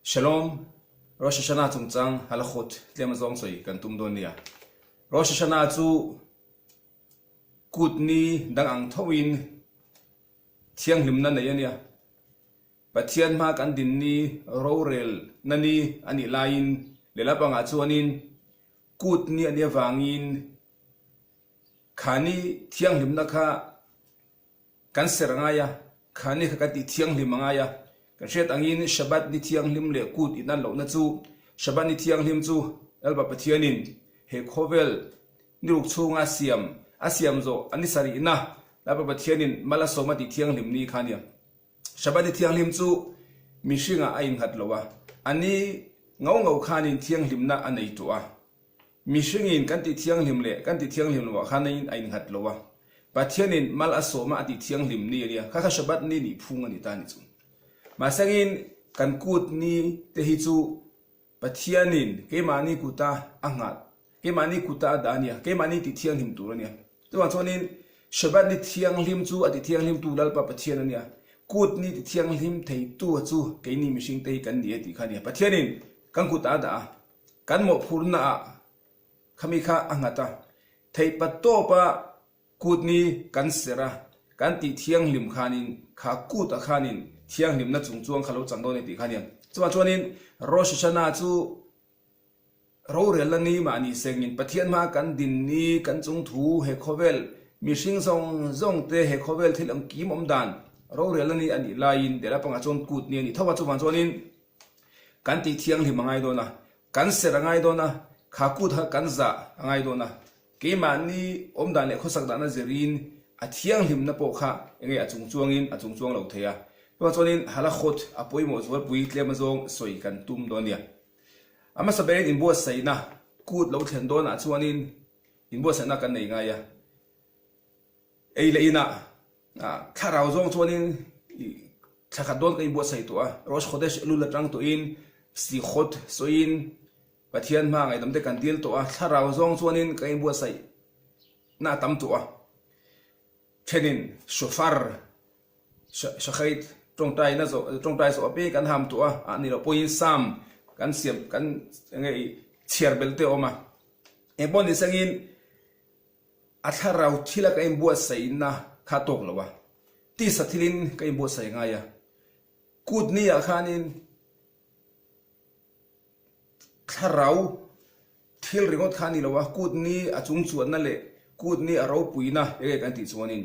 Shalom, Rosh Hashanah tungchang halachot tlem zong soi kan tum don nia. Rosh Hashanah chu kutni dang ang thawin thiang hlimna na yania. Pathian ma kan din ni rorel nani ani lain lelapa nga chuanin kutni ani wangin khani thiang hlimna kha kan serangaya khani kha ti thiang hlimangaya kan shet angin shabat ni thiang hlim le kut inan lo na chu shabat ni thiang hlim chu elba pathianin he khovel niruk chunga asiam zo ani sari ina laba pathianin mala soma ti thiang hlim ni khania shabat ni thiang hlim chu mishinga ain hat lowa ani ngau khanin thiang hlim na anei to a mishingin kan ti thiang hlim le kan ti thiang hlim lo khanin ain hat lowa pathianin mala soma ti thiang hlim ni ria kha shabat ni ni phunga ni ta ni chu masangin kan kut ni te hi chu pathianin ke mani kuta angat ke mani kuta dania ke mani ti thiang hlim tur ania to chonin shabat ni thiang hlim chu ati thiang hlim tu dal pa pathian ania kut ni ti thiang hlim thei tu chu ke ni mishing te kan ni ti khania pathianin kan kuta da kan mo phurna khami kha angata thei patto pa kut ni kan sera kan ti thiang hlim khanin kha kuta khanin thiang hlim na chungchuang khalo changdo ne ti khaniam chuwa chuanin Rosh Hashanah chu rorel ni mani sengin pathian ma kan din ni kan chung thu he khovel mishing zong te he khovel thilang kim omdan rorel ni ani lain dela panga chon kut ni ani thawa chuwan chuanin kan ti thiang hlim mangai do na kan serangai do na kha kut ha kan za angai do na ke mani omdan le khosak da na zerin a thiang hlim na po kha enge a chungchuang lo theya to chonin halachot apoi mo zwal pui tlem zong soi kan tum donia ama saben in bo saina kut lo thlen don a chuanin in bo saina kan nei nga ya ei le ina kharau zong chuanin thakhat don kai bo sai to a rosh khodesh elul atang to in si khot soin pathian ma ngai damte kan dil to a kharau zong chuanin kai bo sai na tam to a thenin shofar shakhait trong tai so pe kan ham to a ani lo point sam kan siam kan ngai chiar belte oma e bon ni sangin atharau thila ka imbo sai na kha tok lowa ti sathilin ka imbo sai nga ya kut ni a khanin tharau thil ringot khani lowa kut ni achung chuan na le kut ni aro puina e kan ti chuanin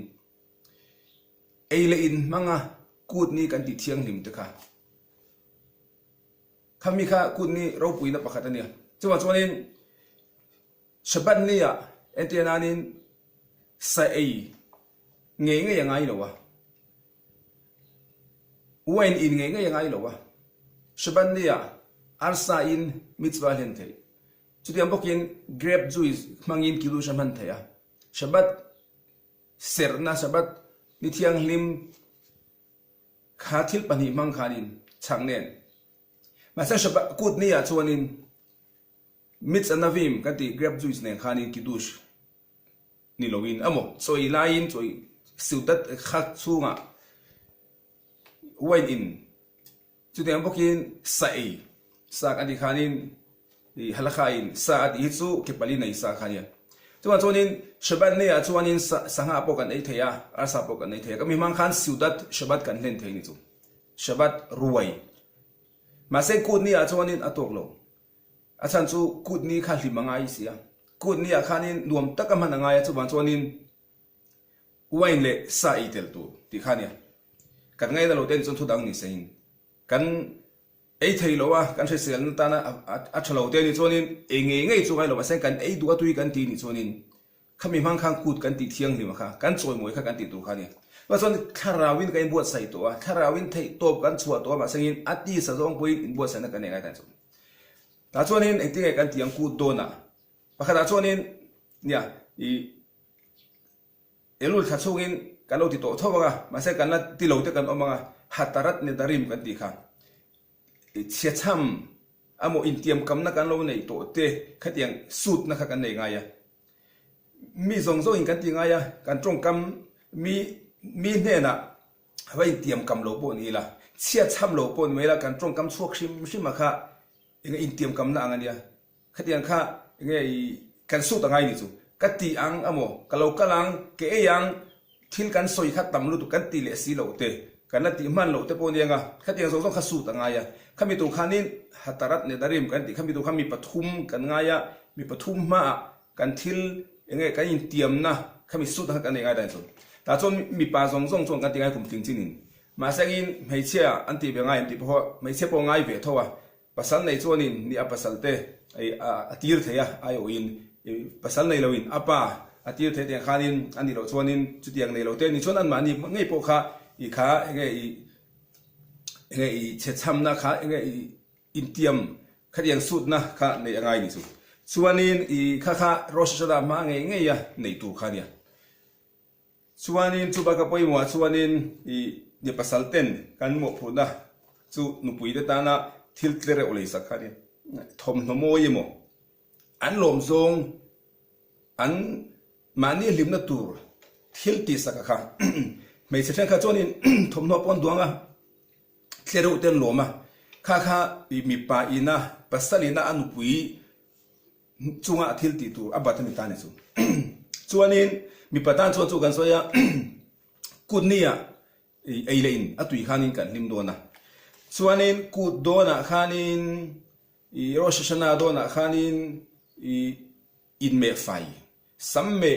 eile in manga kut ni kan ti thiang hlim te kha khami kha kut ni ro puina pakhat ania chuanin shabat ni ya entiananin sa ei nge yangai lowa wen in nge yangai lowa shabat ni ya arsa in mitzvah len thei chutiam bokin grape juice mangin kilu shaman theya shabat serna shabat ni thiang hlim khathil pani mang khanin changnen masa shabat kut ni a chuanin mitz anavim kanti grape juice ne khanin kidush ni lowin amo choi lain choi siutat khat chunga wine in chutiam bokin sai sa adi khanin di halakhain sa adi chu kepali nei sa khania chuanin shabat ne a chuanin sanga pokan ei theya arsa pokan ei theya kami mang khan siudat shabat kan len thei ni chu shabat ruwai mase kut ni a chuanin atok lo achan chu kut ni kha hlimangai sia kut ni a khanin nuam takam hananga ya chuanin wain le sa itel tu ti khania kan ngai da lo ten chon thu dang ni sein kan ei thei lowa kan thei sel na ta na a thalo te ni chuanin ngei chu ngai lo ba sen kan ei du atui kan ti ni chuanin khami mang khang kut kan ti thiang hlim kha kan choi moi kha kan ti tu kha ni wa chon tharawin kan buat sai to a tharawin thei top kan chua to ma sengin ati sa jong pui in buat sana kan ngai ta chu ta chuanin ei ti ngai kan tiang kut do na pakha ta chuanin nia I elul kha chungin kan lo ti to thowa ma se kan la ti lo te kan omanga hatarat ne darim kan ti kha cham amo intiam kam na kan lo nei to te khatiang sut na kha kan nei nga ya mi zong in kan ti nga ya kan trong kam mi ne na vai intiam kam lo bo ni la chia chăm lo pon mela kan trong kam chuak sim ma kha enge in tiam kam na angania khatiang kha enge kan su ta ngai ni chu kati ang amo kalau kalang ke yang thil kan soi kha tam lu tu kan ti le si lo te kan ti man lo te pon yanga khatiang so kha su ta ngai ya khami tu khanin hatarat ne darim kan ti khami tu khami pathum kan ngai ya mi pathum ma kan thil enge kan in tiam na khami su ta kan ngai dan chu ta chon mi pa zong chon kan ti ngai kum ting chinin ma sangin mei chia anti be ngai anti pho mei che po ngai ve thowa pasal nei chonin ni a pasal te ai atir theya ai oin pasal nei loin apa atir the te khanin ani lo chonin chutiang nei lo te ni chon an mani ngei po kha i kha enge i che cham na kha enge i intiam khadiang sut na kha nei angai ni chu chuanin i kha rosh shada ma ngei ya nei tu khania chuanin chuba ka poimo chuanin i ni pasal ten kan mo phuna chu nupui de ta na thil tlere olei sakhani thom hnomo yemo an lom zong an mani limna tur thil ti sakha mei se kha chonin thom no pon duanga tlere uten loma kha mi pa ina pasalina anupui chunga thil ti tur abat mi ta ni chu chuanin mi patan chu kan soya kunia ei lein atui khanin kan lim dona chuanin ku dona khanin i rosh shana dona khanin i in me fai samme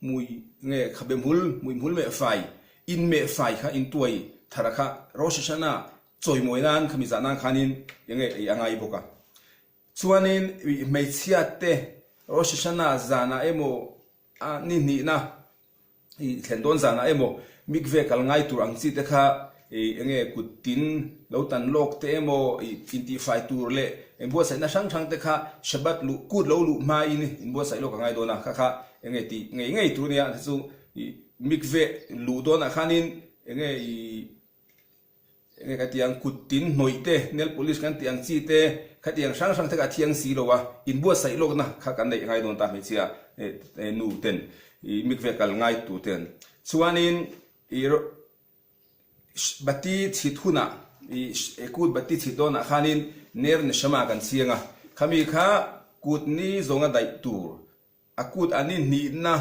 mui nge khabem hul me fai in me fai kha in tuai tharakha rosh shana choi moinan khami zana khanin enge angai boka chuanin me chiate rosh shana zana emo ni na i thendon zana emo mikve kal ngai tur ang chi te kha enge kutin lotan lok te emo inti fai tur le embo sai na sang thang te kha shabat lu kut lo lu ma in embo sai lo ka ngai dona kha enge ti ngei tur nia chu mikve lu dona khanin enge ka tiang kutin noite nel police kan tiang chi te kha tiang sang te ka thiang si lo wa inbo sai lo na kha kan nei ngai don ta me chia nu ten mikve kal ngai tu ten chuanin bati chithuna ekut bati chidona khanin ner ne shama kan sianga khami kha kutni zonga dai tur akut ani ni na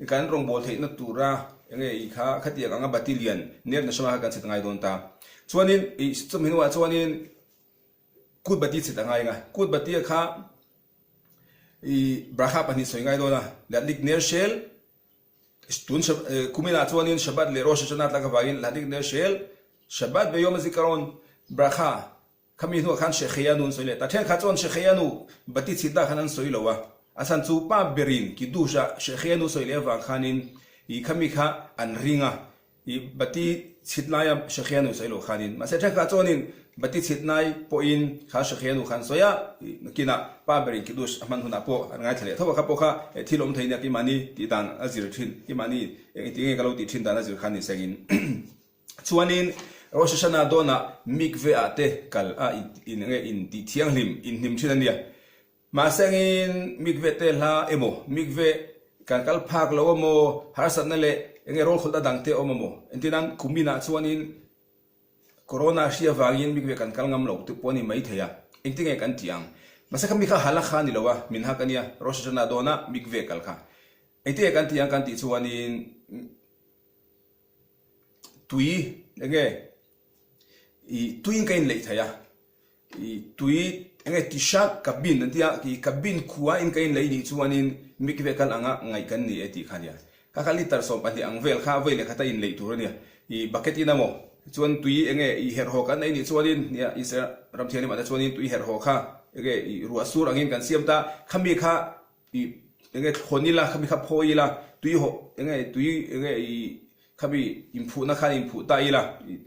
kan rong bol theina tura enge i kha khatia anga battalion ner ne shama kan chitangai don ta chuanin i chumhinwa chuanin kut bati chitangai nga kut bati kha i braha pani soingai dona ladlik ner shell stun kumina chuanin shabat le rosh hashanah la kawagin ladik ne shel shabat be yom zikaron bracha khami nu khan shekhiyanu soile ta then kha chon shekhiyanu bati chida khanan soilowa asan chu pa berin ki dusha shekhiyanu soile wa khanin i khami kha an ringa i bati chitlaya shekhiyanu soilo khanin ma se kha chonin bati chitnai po in kha shekhiyanu khan soya kina pa berin ki dus aman huna po ngai thale thoba kha po kha thilom theina ki mani ti dan azir thin ki mani ti galo ti thin dan azir khan ni segin chuanin rosh shana dona mikve ate kal a in ti thiang lim in nim thinania ma sengin mikve te la emo mikve kan kal phak lo mo harsat na le enge rol khulda dangte omomo entinan kumina chuanin corona sia wangin mikve kan kal ngam lo tu poni mai theya engtinge kan tiang masa kami kha hala kha ni lowa min ha kania rosh shana dona mikve kal kha engtinge kan tiang kan ti chuanin tui enge i tuin kain lei thaya i tui enge tisha kabin antia ki kabin khuwa in kain lei ni chuanin mikve kal anga ngai kan ni eti khania ka khalitar som pati ang vel kha vel khata in lei turania i bucket ina mo chuan tui enge i her ho kan nei ni chuanin nia i se ram thiani ma chuanin tui her ho kha enge i ruwa sur angin kan siamta khami kha i enge khonila khami kha phoila tui ho enge tui enge i khabi imphu na khan imphu ta ila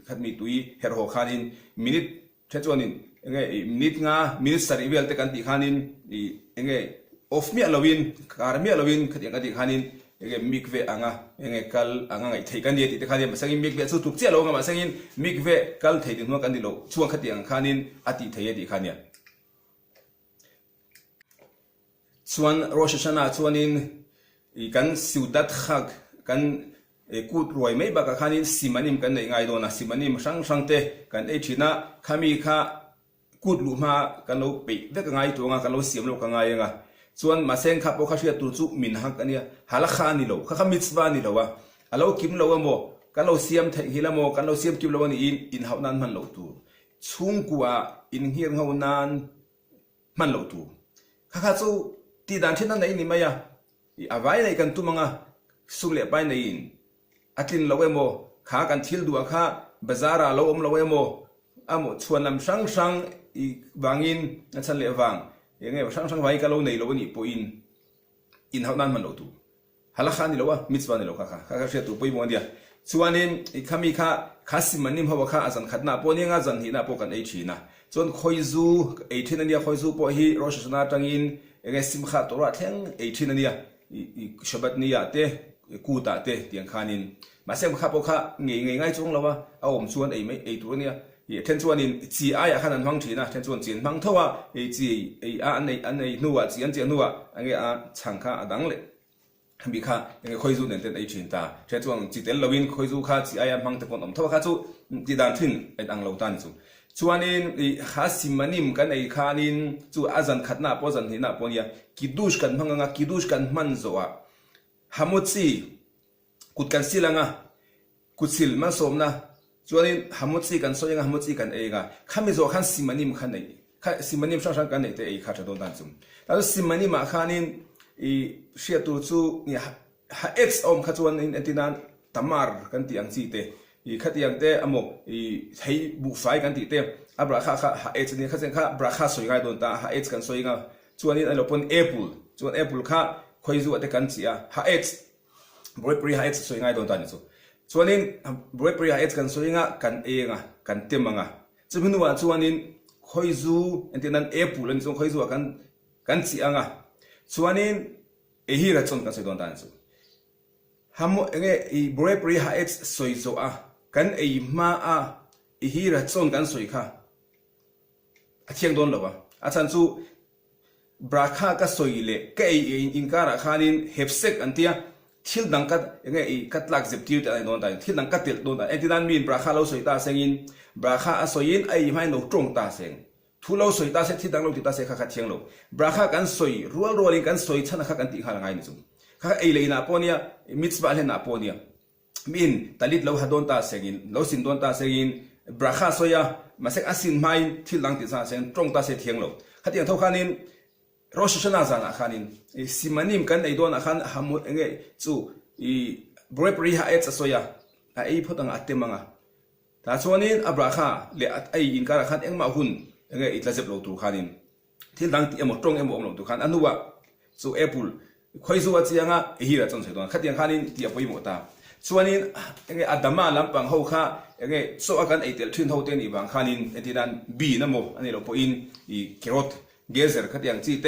khami tui her ho khanin minute chechonin enge minute nga minute sari vel te kan ti khanin i enge off mi alawin kar mi alawin khati ngati khanin enge mikve anga enge kal anga ngai thei kan ni ti te khanin masangin mikve chu tuk che lo nga masangin mikve kal thei din no kan di lo chuang khati ang khanin ati thei di khania chuan rosh hashanah chuanin i kan siudat khag kan กูรวยไม่บักขันสิมันนิมกันในไงโดนะสิมันนิมช่างเตกันชินะขามีข้ากูดลุมากันเราไปเด็กไงตัวงากันเราเสียมเรากันไงยังไงส่วนมาเซ็งขับพวกข้าเชื่อตัวจุมินหักกันเนี่ยฮาละขานี่เราข้ามิตรวานี่เราวะเราคิมเราว่าโมกันเราเสียมฮิละโมกันเราเสียมคิมเราวันนี้อินเฮานั้นมันเราตัวชุ่งกัวอินเฮียงเฮานั้นมันเราตัวข้าจู่ตีดันที่นั่นไหนนี่ไหมอะเอาไว้ในกันตัวมังอะสุเล่ไปในอินอัตินเราเอโมข้ากันทิลดัวข้าบาซาร์เราเราเอโมอ่ะโมชวนนำช่างอีบางอินนั่นฉันเลี้ยวังยังไงช่างไว้กันเราในเราวันนี้ปอินเฮานั้นมันเราตัวฮัลละขานี่เราว่ามิตรวานี่เราข้าเชื่อตัวปอยมันเดียส่วนนี้ข้ามีข้าสิมันนิมเขาว่าข้าอาจารย์ขัดหน้าปนี่งอาจารย์หินาปกันชีนะส่วนคอยซูที่นั่นเนี่ยคอยซูปฮีโรชนาจังอินยังไงสิมขาตัวแทงที่นั่นเนี่ยฉบับนี้เตะกูตาเตะเตียงขานินมาเสียมข้าพวกข้าง่ายจงเราว่าเอาผมส่วนไม่ตัวเนี่ยเทนส่วนนี้จีไอ้ขนาดฟังทีนะเทนส่วนจีนฟังเท่าว่าจีอันไหนนัวจีอันนัวอันนี้ช่างข้าดังเลยมีข้ายังไงคอยซูเนี่ยเต็นชินตาเทนส่วนจีเต็นลวินคอยซูข้าจีไอ้ฟังตะกอนอมเท่าว่าข้าจูจีดานทิ้งอังเราตันจูส่วนนี้ข้าสิมันนิมกันข้านินจูอาจารย์ขัดหน้าปอจันหินาปอเนี่ยกิดูชกันพังงากิดูชกันมันโซ่ฮามุซีกุดกันสิลังกุดสิลมาสมนะส่วนนี้ฮามุซีกันโซยังฮามุซีกันข้ามีโซ่ขันสิมันนิมขันไหนข้าสิมันนิมช่างกันไหนแต่ข้าจะโดนตันจุ่มแต่สิมันนิมข้านินเชียตัวจูเนี่ยฮาเอ็กซ์อมข้าจวนอินที่นั้นตามาร์กันที่อังซีเตขัดยังเตะอโมให้บุฟไฟกันที่เตะอับราคาฮาเอ็กซ์เนี่ยข้าเซนข้าบราคาสวยงามโดนตาฮาเอ็กซ์กันสวยงามส่วนนี้เราเป็นแอปเปิลส่วนแอปเปิลข้าคอยจูแต่กันเสียฮาเอ็กซ์บริบริฮาเอ็กซ์สวยงามโดนตาเนี่ยส่วนนี้บริบริฮาเอ็กซ์กันสวยงามกันกันเต็มจะเป็นว่าส่วนนี้คอยจูอันที่นั้นแอปเปิลนี่ส่วนคอยจูกันเสียส่วนนี้ฮีรัชนกันสวยโดนตาเนี่ยฮามุเงี้ยบริบริฮาเอ็กซ์สวยจูกันมาฮีรัชนกันสวยค่ะเที่ยงโดนหรอวะอาจารย์จูบราคาก็สวยเลยก็อินการาคานินเฮฟเซกอันที่ทิลดังกัดยังไงกัดลักเจ็บทิวแต่โดนได้ทิลดังกัดติดโดนได้ไอ้ที่นั่นมีนบราคาเราสวยตาเสียงบราคาสวยไอ้ไม่เราตรงตาเสียงทุเราสวยตาเสียที่ดังเราติดตาเสียข้าเที่ยงเราบราคากันสวยรัวกันสวยฉันข้ากันติข้าละไงนี่จุข้าไอ้เลยนาปอนี่มิตรบาเลนาปอนี่มีนตลิดเราหาโดนตาเสียงเราสินโดนตาเสียงบราคาสวยมาเสกอาสินไม่ทิลดังติดตาเสียงตรงตาเสียเที่ยงเราข้าเที่ยงเท่าข้านินโรชชนาจานะขันินสิมันนิมกันไอโดนขันฮามุเงยจู่บริบริฮาเอสโซยาไอพูดต่างอัตเตมังแต่ส่วนนี้อับราคาเลี้ยไออินการขันเอ็งมาหุ่นเงยอิตลาเจ็บโลตูขันินที่ดังที่หมดตรงหมดโลตูขันอันนู้ว่าจู่แอปเปิลคอยสู้ว่าจะยังฮีระจนเสร็จตัวขัดยังขันินที่อาไปหมดตาส่วนนี้เงยอัตมาลำปังเขาข้าเงยโซ่กันไอเตลทิ้งเขาเตนิบังขันินที่นั่นบีนั่นโมอันนี้เราพออินเคโรตเกเซอร์ขัดยังจีเต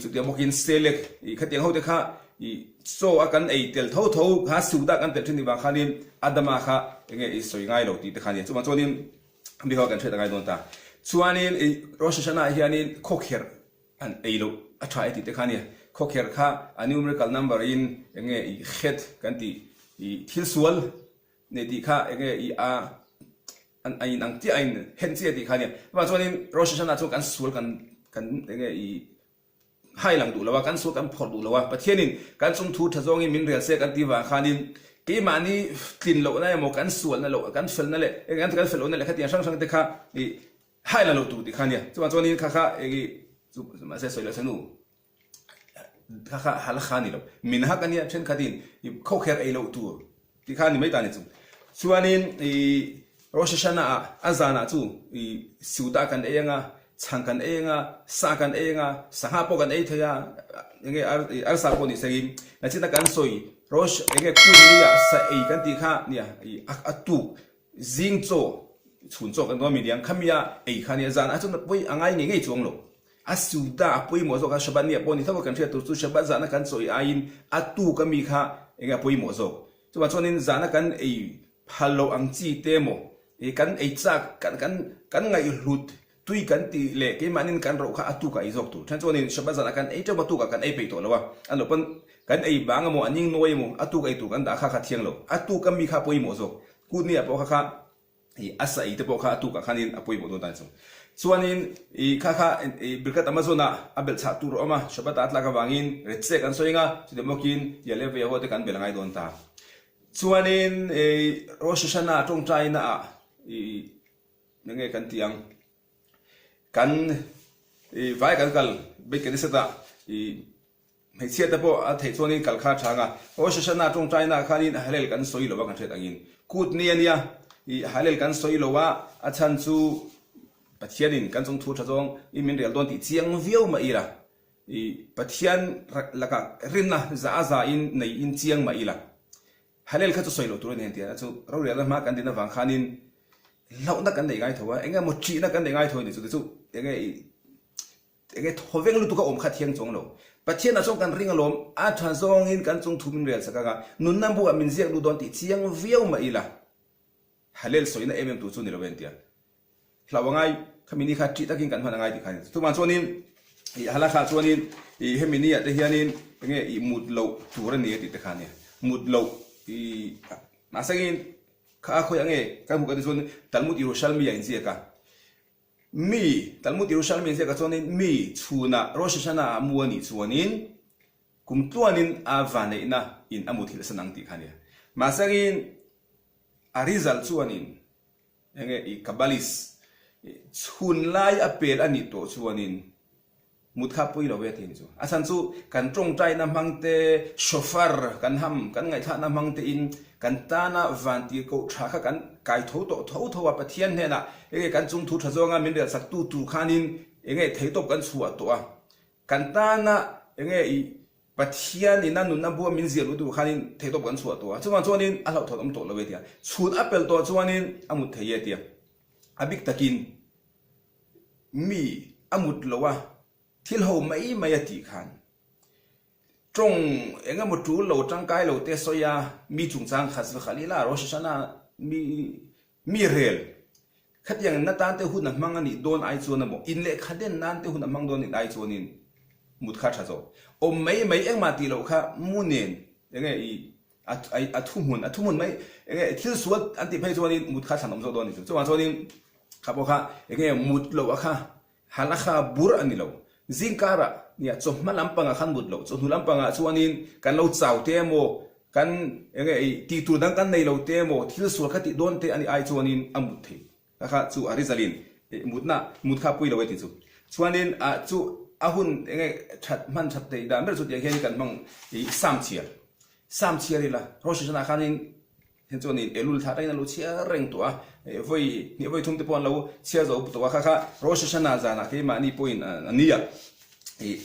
จุดเดียวมกินเซเล็กขัดยังเขาเด็กข้าโซ่กันไอเตลเท่าข้าสุดากันเตลทิ้งที่บางขันินอัตมาข้ายังไงสวยง่ายเราตีแต่ขันินส่วนนี้มีเขากันเชื่อง่ายโดนตาส่วนนี้โรชชนะเฮียนี่โคเคียร์อันไอเราอัตรายตีแต่ขันินโคเคียร์ข้าอันนี้มันกัลนัมเบอร์อินยังไงเฮ็ดกันตีทิลสวลเนี่ยตีข้ายังไงอันไอนังที่ไอเห็นเสียตีขันินว่าส่วนนี้โรชชนะส่วนกันสวลกันยังไงให้หลังดูแล้วว่ากันสู้กันพอดูแล้วว่าประเทศนี้กันสมทุนทศงิมินเรียเสกันที่ว่าขานินกี่มานี่กลิ่นโลนั่นโมกันส่วนนั่นโลกันเฟลนั่นแหละกันเฟลนั่นแหละขัดยังช่างแต่ข้าให้ละโลตูที่ขานี่ส่วนนี้ข้ามาเสียสวยแล้วสนุกข้าฮัลขานี่แล้วมินฮักกันเนี่ยเช่นขัดินเขาแค่ไอโลตูที่ขานี่ไม่ตายนี่ส่วนนี้โรชชนะอาจารย์จู่สุดากันเองช่างกันเองสากันเองสหปกันเองเทียยังไงอาสาคนนี้สินั่นจิตกันสวยโรชยังไงคุณนี่สายกันที่ข้าเนี่ยอัตุจิงโจชุนโจกันตัวมีเดียงขมียข้าเนี่ยจานอาจจะปุยอ่างไงง่ายจงโลอาสุดาปุยหมดโจกันฉบับเนี่ยปนี่ถ้าว่ากันเชื่อตัวฉบับจานกันสวยอายินอัตุก็มีข้ายังไงปุยหมดโจส่วนนี้จานกันฮัลโหลอังจีเตโมกันจักกันไงรุดตุยกันตีเล่กี่มันนี่กันเราข้าตุกไอซอกตุฉันชวนนี่ชาวบ้านกันเจ้ามาตุกกันไอไปตัวแล้ววะอันนั้นเป็น kan ei banga mo aning noi mo atu kai tu kan da kha thiang lo atu kam mi kha poi mo zo ku ni apo kha i asa i te po kha atu ka khanin apoi mo do dan so chuanin i kha birkat amazona abel cha tur oma shabat atla ka wangin retse kan soinga chidemokin yale ve ho te kan belangai don ta chuanin rosh hashana tong china i nge kan tiang kan vai kan kal be ken seta i mai chia ta po a thei chuanin kal kha thanga rosh hashana tong china khanin halel kan soi lo ba kan thet angin kut ni ania i halel kan soi lo wa a chan chu pathianin kan chung thu tha jong i min real don ti chiang viau ma ira i pathian laka rinna za in nei in chiang ma ila halel kha chu soi lo tur ne tia chu ro real ma kan dina wang khanin lau na kan dei ngai thowa enga mo chi na kan dei ngai thoi ni chu enge thoveng lu tu ka om kha thiang chong lo pathian a chong kan ring alom a than zong in kan chung thu min real saka ga nun nam bu a min ziak lu don ti chiang viau ma ila halel soi na tu chu ni lo ben tia lawangai khamini kha ti takin kan hmanangai dikhani tu man chonin i hala kha chonin i hemini ate hianin nge i mudlo turani ti takhani mudlo i masagin kha khoi ange kan hu ka chon talmud yerushalmi ya inji ka mi talmud yerushalmi inji ka chonin mi chuna rosh hashana amuani chuanin kumtuanin avane ina in amuthil sanang ti khani masagin arizal chuanin nge i kabalis chun lai apel ani to chuanin mutha pui lo ve thin chu asan chu kan tong trai na mangte shofar kan ham kan ngai tha na mangte in kan ta na vanti ko tha kha kan kai tho to tho wa pathian he na ege kan chung thu tha zonga min re sak tu khanin ege thei top kan chuwa to a kan ta na ege i pathian ina nun na bu min zia lu tu khanin thei top kan chuwa to a chuan chuanin a lo thodom to lo ve tia chun apel to chuanin amut thei tia abik takin mi amut lowa thil ho mai ati khan trong enga mo tu lo tang kai lo te soya mi chung chang khas khalila rosh hashana mi rel khat yang na tan te hun na mangani don ai chu na mo in le khaden nan te hun na mang don in ai chu nin mut kha tha zo o mai eng ma ti lo kha munen enga i athumun mai enga thil suat anti phai chu nin mut kha thanom zo don ni chu chuan nin khabo kha enge mut lo kha halakha bur ani lo zingkara nia chomma lampanga khan mut lo chu lampanga chuanin kan lo chau te mo kan enge ti tu dang kan nei lo te mo thil sur khati don te ani ai chuanin amut the kha chu arizalin mut kha pui lo ti chu chuanin a chu ahun enge that man that te da mer chu te hian kan mang i sam chiar ila rosh hashana khanin hen chuanin elul tha taina lo chia reng to a voi thum te pon lo chia zo to kha rosh hashana zana ke ma ni point ania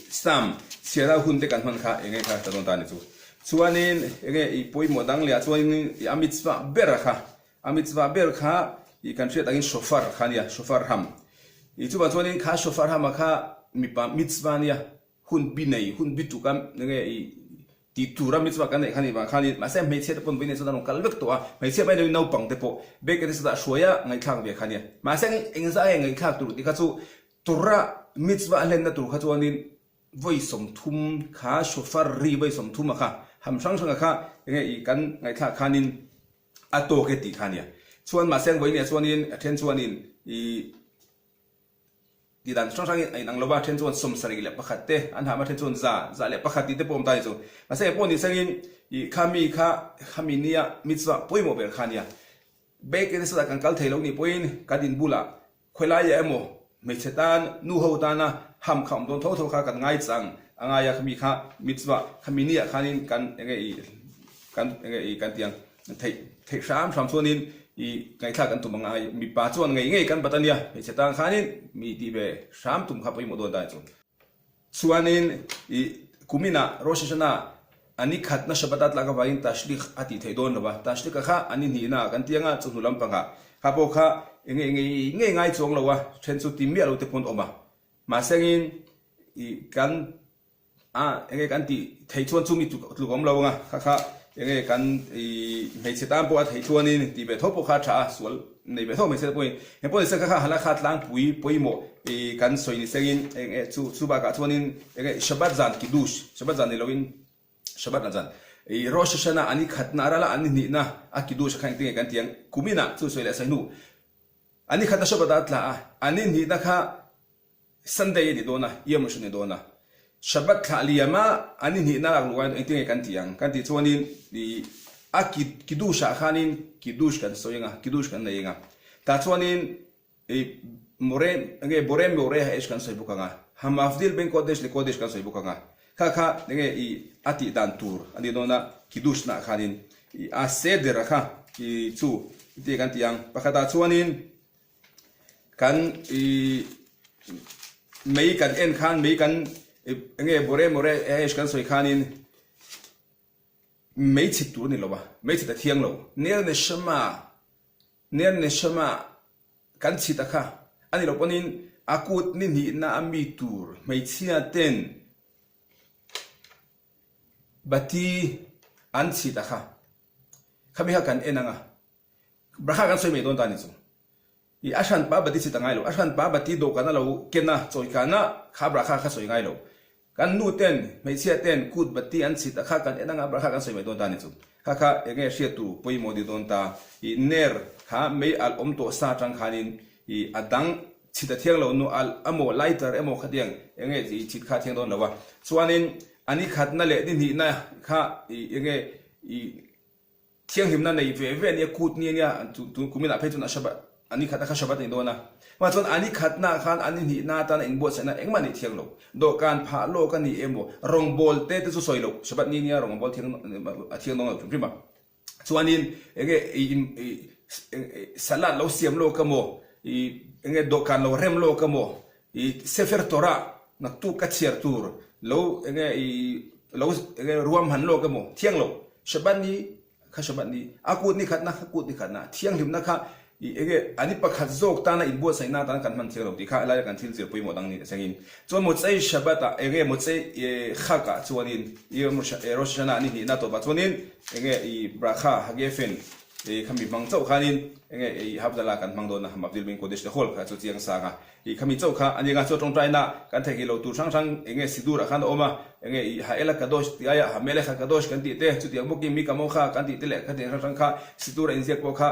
sam siara hun te kan man kha enge kha ta don ta ni chu chuanin enge i poi mo dang le chuanin i amitzva ber kha i kan thret angin shofar khania shofar ham i chu ba chuanin kha shofar ham kha mi pa mitzva nia hun binei hun bitu kam enge i ti tura mitzva kan nei khani ba khani ma se me che te pon bine so dan kal vek to a me che ba nei no pang te po be ke se da shoya ngai khang be khania ma se engza ngai khak tu ti kha chu tura mitzva len na tur kha chuanin voi som thum kha shofar ri voi som thum kha ham sang kha nge i kan ngai kha khanin ato ke ti khania chuan ma seng voi ne chuanin athen chuanin i di dan sang ai nang loba then chuan som sari le pakhat te an ha ma then chuan za le pakhat ti te pom tai chu ma se pon ni sangin i khami nia mitzva poimo ber khania be ke sa kan kal thelo ni poin kadin bula khoila ya emo me chetan nu ho ta na ham kham don tho kha kan ngai chang anga ya khami kha mitzva khami nia khanin kan enge i kan tiang thei sam chuanin i ngai kha kan tumanga mi pa chuan ngai kan batania me chetan khanin mi ti be sam tum kha poimo don dai chu chuanin i kumina rosh hashana ani khatna shabatat laga wain tashlikh ati theidon lawa tashlikh kha ani ni na kan tianga chu lampanga hapo kha nge ngai chong lawa then chu timia lo te pon oma ma sengin i kan enge kan ti thei chuan chu mi tu gom lawa kha enge kan i mei chetam po thei chuan in ti be thopo kha tha sual nei be tho me se point he po se kha hala kha tlang pui mo i kan soini sengin enge chu ba ka chuan in enge shabat zan kidush shabat zan ni loin Shabbat na jan Rosh Hashanah ani khatna arala ani ni na akidu sa khang tinge kan tiang kumina chu soile sai nu ani khatna Shabbat atla ani ni na kha Sunday ni dona yem shuni dona Shabbat kha liyama ani ni na luwan tinge kan tiang kan ti chuanin ni akidu sa khanin kidush kan soyenga kidush kan nayenga ta chuanin more nge bore ha ish kan soi bukanga hamafdil ben kodesh le kodesh kan soi bukanga kha nge ati dan tur ani dona kidush na khanin a seder kha ki chu ti kan tiang pakata chuanin kan mei kan en khan mei kan nge more ish kan soi khanin mei chit tur ni lowa mei chit thiang lo ner ne shama kan chita kha ani lo ponin akut ni ni na ami tur mei chia ten bati an chita kha khami ha kan enanga brakha kan soi me don tani chu I ashan pa bati chita ngai lo ashan pa bati do kana lo kena choi kana kha brakha kha soi ngai lo kan nu ten mei chia ten kut bati an chita kha kan enanga brakha kan soi me don tani chu kha enge sia tu poi modi don ta I ner kha mei al om to sa tang khanin I adang chita thiang lo nu al amo lighter emo khadiang enge ji chit kha thiang don lawa chuanin ani khatna le ni ni na kha enge thiang himna nei ve ni kut ni nya tu kumina phetun ashaba ani khata kha shabat ni dona ma chon ani khatna khan ani ni na ta na inbo chana engma ni thiang lo do kan pha lo kan ni emo rong bol te chu soi lo shabat ni nya rong bol thiang no prima chuanin enge salat lo siam lo kamo enge dokan lo rem lo kamo sefer torah nak tu kachiar tur lo enge ruam han lo kamo thiang lo shabat ni kha shabat ni akut ni khatna thiang lim na kha enge ani pakhat zok ta na inbo sai na ta kan man thiang lo ti kha la kan thil zir pui mo dang ni sengin chon mo chai shabat a enge mo chai khaka chuanin Rosh Hashanah ni na to ba chuanin enge brakha hagefen khami bang chau khanin enge habdala kan mangdo na hamabdil bin kodesh de hol kha chu chiang sanga khami chau kha ani ga chu tong trai na kan theki lo tu sang enge sidur khan oma enge ha ela kadosh ti aya ha mele kha kadosh kan ti te chu tiang muki mi kamo kha kan ti te le kha te sang kha sidur in ziak ko kha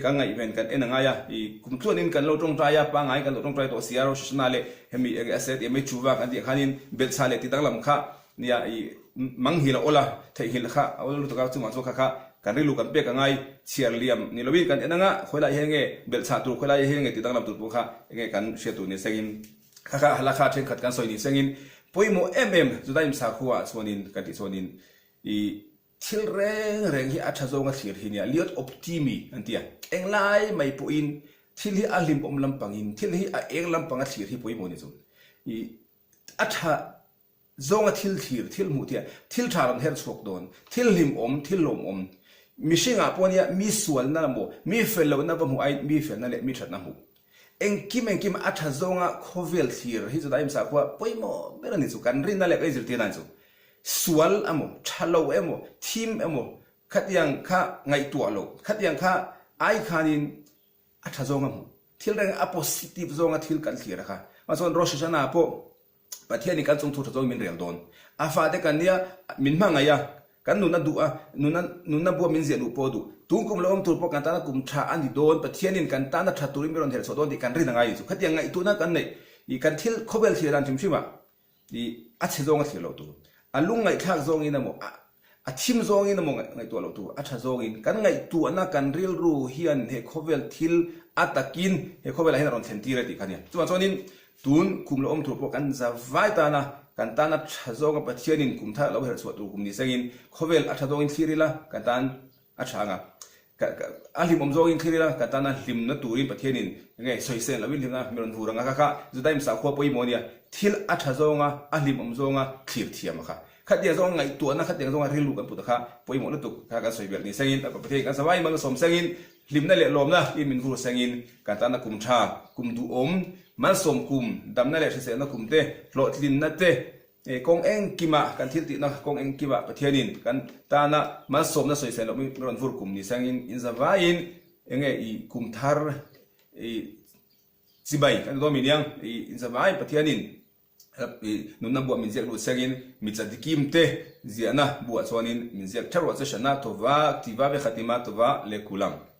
ka ngai event kan enanga ya kum thuanin kan lo tong trai ya pa ngai kan lo tong trai to siaro shna le hemi ege aset eme chuwa kan ti khanin bel sale ti danglam kha nia manghila ola thehil kha awlu to ka chu ma chu kha kan rilu kan pe ka ngai chiar liam ni lobi kan enanga khoila henge bel cha tu khoila henge ti danglam tu kha enge kan shetu ni sengin kha hala kha then khat kan soi ni sengin poimo judaim sa khuwa chuanin kan ti chuanin thil reng hi atha zonga thir hi nia liot optimi antia englai mai puin thil hi alim om lampangin thil hi a eng lampanga thir hi poimo ni chu atha zonga thil mu tia thil tharan her chok don thil lim om thil lom om mishinga ponia mi sual na mo mi fellow na ba mu ai mi fel na le mi that na mu engkim atha zonga khovel thir hi judaim sa kwa poimo berani chu kan rin na le kai zirti na chu sual amo thalo emo thim emo khatyang kha ngai tu alo khatyang kha ai khanin atha zonga mu thil reng a positive zonga thil kan thira kha ma chon Rosh Hashanah po pathiani kan chung thu thong min rel don afa de kan nia min manga ya kan nuna du'a nuna bo min zenu podu tungkum lom tur po kan ta kum tha ani don pathianin kan ta na tha turim ron her so don di kan ri na ngai chu khatia ngai tu na kan nei I kan thil khobel thir ran chimshima I a che zong thil lo tu alung ngai thak zong in mo a thim zong in mo ngai tu lo tu a tha zong in kan ngai tu ana kan ril ru hian he khobel thil atakin he khobel hin ron thenti re ti khania chuan chonin tun kum lo om tur po kan za vai ta na kan tan athazoga pathianin kum tha lo her chu tu kum ni sangin khovel athadong in thirila kan tan athanga alim om zogin thirila kan tan lim na turin pathianin nge soisen lawin limna meron huranga kha judaim sa kho poi monia thil athazonga alim om zonga thir thiam kha khatia zong ngai tu na khatia zong rilu kan puta kha poi mo na tu kha ka soibel ni sangin pathian kan sawai mang som sangin limna le lom na in min hu sangin kan tan kum tha kum du om man som kum damna le se na kum te lo tlin na te kong eng kima kan thil ti na kong eng kiwa pathianin kan ta na man som na soi se lo mi ron fur kum ni sangin in zawain enge I kum thar zibai kan do min yang in zawai pathianin nun na bua min ziak lu segin mi chadikim te ziana bua chuanin min ziak tharo cha shana tova tiva ve khatima tova le kulang